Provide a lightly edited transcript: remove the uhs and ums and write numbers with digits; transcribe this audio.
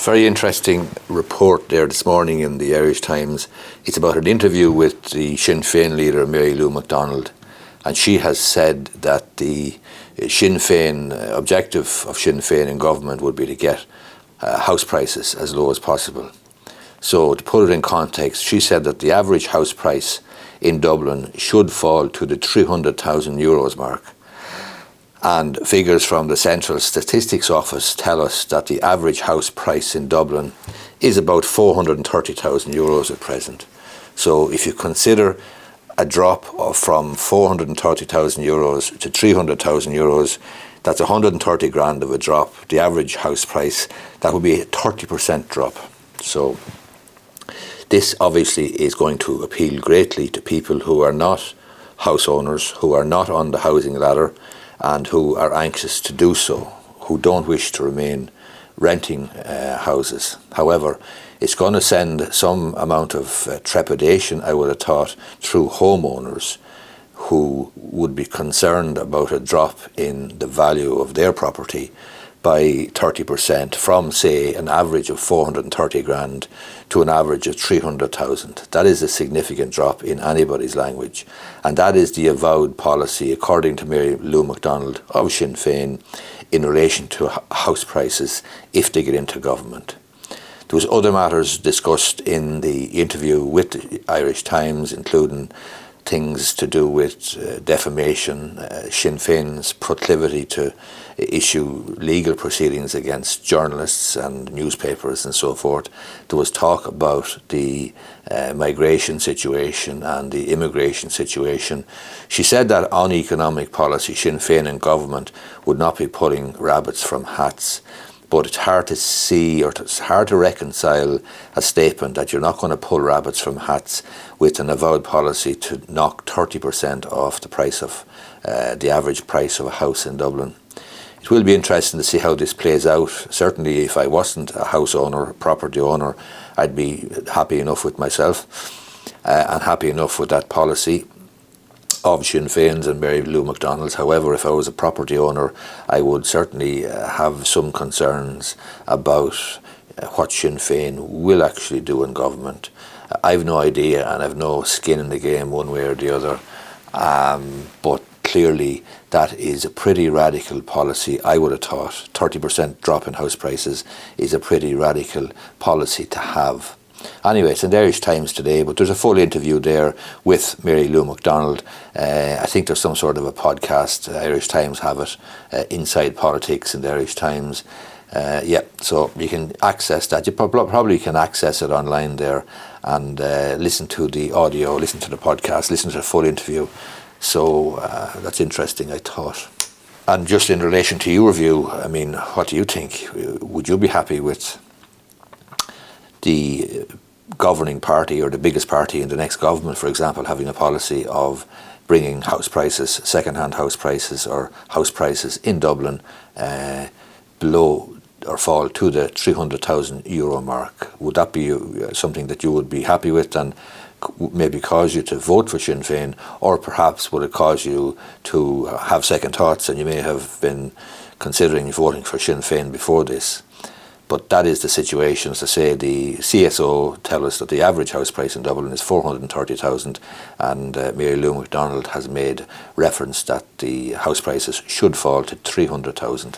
Very interesting report there this morning in the Irish Times. It's about an interview with the Sinn Fein leader, Mary Lou McDonald, and she has said that the Sinn Fein objective of Sinn Fein in government would be to get house prices as low as possible. So to put it in context, she said that the average house price in Dublin should fall to the €300,000 mark. And figures from the Central Statistics Office tell us that the average house price in Dublin is about €430,000 at present. So if you consider a drop from €430,000 to €300,000, that's 130 grand of a drop. The average house price, that would be a 30% drop. So this obviously is going to appeal greatly to people who are not house owners, who are not on the housing ladder, and who are anxious to do so, who don't wish to remain renting houses. However, it's going to send some amount of trepidation, I would have thought, through homeowners who would be concerned about a drop in the value of their property by 30% from, say, an average of 430 grand to an average of 300,000. That is a significant drop in anybody's language. And that is the avowed policy, according to Mary Lou McDonald of Sinn Fein, in relation to house prices if they get into government. There was other matters discussed in the interview with the Irish Times, including things to do with defamation, Sinn Féin's proclivity to issue legal proceedings against journalists and newspapers and so forth. There was talk about the migration situation and the immigration situation. She said that on economic policy, Sinn Féin and government would not be pulling rabbits from hats. But it's hard to see, or it's hard to reconcile a statement that you're not going to pull rabbits from hats with an avowed policy to knock 30% off the price of the average price of a house in Dublin. It will be interesting to see how this plays out. Certainly, if I wasn't a house owner, a property owner, I'd be happy enough with myself and happy enough with that policy of Sinn Féin's and Mary Lou McDonald's. However, if I was a property owner, I would certainly have some concerns about what Sinn Féin will actually do in government. I've no idea and I've no skin in the game one way or the other, but clearly that is a pretty radical policy. I would have thought 30% drop in house prices is a pretty radical policy to have. Anyway, it's in the Irish Times today, but there's a full interview there with Mary Lou McDonald. I think there's some sort of a podcast. Irish Times have it, Inside Politics in the Irish Times. So you can access that. You probably can access it online there and listen to the audio, listen to the podcast, listen to the full interview. So that's interesting, I thought. And just in relation to your view, I mean, what do you think? Would you be happy with the governing party or the biggest party in the next government, for example, having a policy of bringing house prices, second-hand house prices or house prices in Dublin below or fall to the €300,000 mark? Would that be something that you would be happy with and maybe cause you to vote for Sinn Féin, or perhaps would it cause you to have second thoughts and you may have been considering voting for Sinn Féin before this? But that is the situation. As I say, the CSO tell us that the average house price in Dublin is 430,000, and Mary Lou McDonald has made reference that the house prices should fall to 300,000.